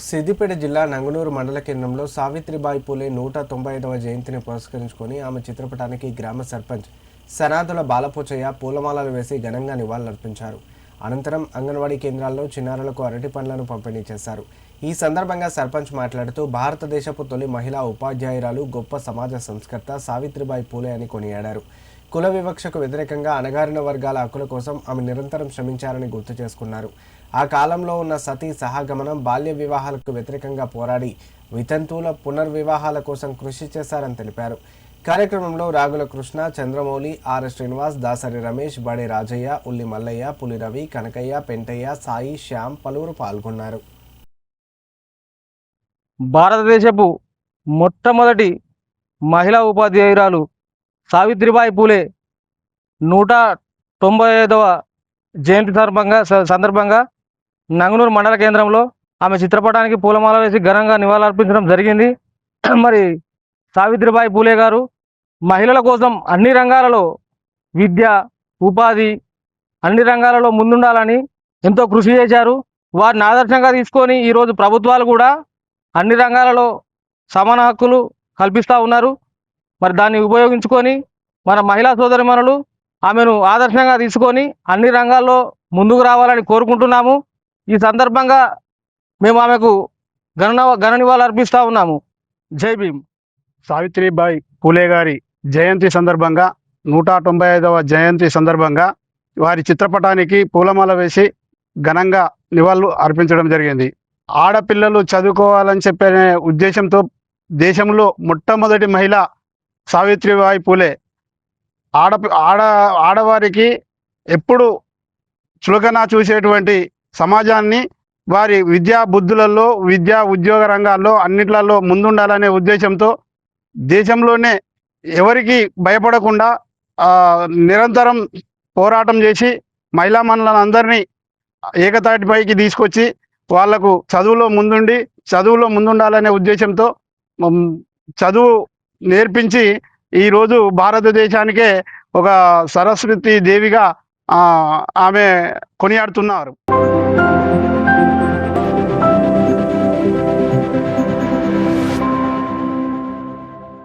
సిద్దిపేట జిల్లా నంగునూరు మండల కేంద్రంలో సావిత్రిబాయి పూలే 195వ జయంతిని పురస్కరించుకొని ఆమె చిత్రపటానికి గ్రామ సర్పంచ్ సనాదుల బాలపోచయ్య పూలమాలలు వేసి ఘనంగా నివాళులర్పించారు. అనంతరం అంగన్వాడీ కేంద్రాల్లో చిన్నారులకు అరటి పండ్లను పంపిణీ చేశారు. ఈ సందర్భంగా సర్పంచ్ మాట్లాడుతూ భారతదేశపు తొలి మహిళా ఉపాధ్యాయురాలు, గొప్ప సమాజ సంస్కర్త సావిత్రిబాయి పూలే అని కొనియాడారు. కుల వివక్షకు వ్యతిరేకంగా అణగారిన వర్గాల హక్కుల కోసం ఆమె నిరంతరం శ్రమించారని గుర్తు చేసుకున్నారు. ఆ కాలంలో ఉన్న సతీ సహగమనం, బాల్య వివాహాలకు వ్యతిరేకంగా పోరాడి వితంతువుల పునర్వివాహాల కోసం కృషి చేశారని తెలిపారు. కార్యక్రమంలో రాగుల కృష్ణ, చంద్రమౌళి, ఆర్ శ్రీనివాస్, దాసరి రమేష్, బడే రాజయ్య, ఉల్లి మల్లయ్య, పులి రవి, కనకయ్య, పెంటయ్య, సాయి, శ్యామ్ పలువురు పాల్గొన్నారు. భారతదేశపు మొట్టమొదటి మహిళా ఉపాధ్యాయురాలు సావిత్రిబాయి పూలే 195వ జయంతి సందర్భంగా నంగునూరు మండల కేంద్రంలో ఆమె చిత్రపటానికి పూలమాల వేసి ఘనంగా నివాళులర్పించడం జరిగింది. మరి సావిత్రిబాయి పూలే గారు మహిళల కోసం అన్ని రంగాలలో విద్య, ఉపాధి అన్ని రంగాలలో ముందుండాలని ఎంతో కృషి చేశారు. వారిని ఆదర్శంగా తీసుకొని ఈరోజు ప్రభుత్వాలు కూడా అన్ని రంగాలలో సమాన హక్కులు కల్పిస్తూ ఉన్నారు. మరి దాన్ని ఉపయోగించుకొని మన మహిళా సోదరిమణులు ఆమెను ఆదర్శంగా తీసుకొని అన్ని రంగాల్లో ముందుకు రావాలని కోరుకుంటున్నాము. ఈ సందర్భంగా మేము ఆమెకు ఘన నివాళులు అర్పిస్తూ ఉన్నాము. జై భీమ్. సావిత్రిబాయి పూలే గారి జయంతి సందర్భంగా 195వ జయంతి సందర్భంగా వారి చిత్రపటానికి పూలమాల వేసి ఘనంగా నివాళులు అర్పించడం జరిగింది. ఆడపిల్లలు చదువుకోవాలని చెప్పే ఉద్దేశంతో దేశంలో మొట్టమొదటి మహిళ సావిత్రిబాయి పూలే. ఆడవారికి ఎప్పుడు చులకన చూసేటువంటి సమాజాన్ని వారి విద్యా బుద్ధులలో, విద్యా ఉద్యోగ రంగాల్లో అన్నిట్లలో ముందుండాలనే ఉద్దేశంతో దేశంలోనే ఎవరికి భయపడకుండా నిరంతరం పోరాటం చేసి మహిళా మనులను అందరినీ ఏకతాటిపైకి తీసుకొచ్చి వాళ్లకు చదువులో ముందుండాలనే ఉద్దేశంతో చదువు నేర్పించి ఈరోజు భారతదేశానికే ఒక సరస్వతి దేవిగా ఆమె కొనియాడుతున్నారు.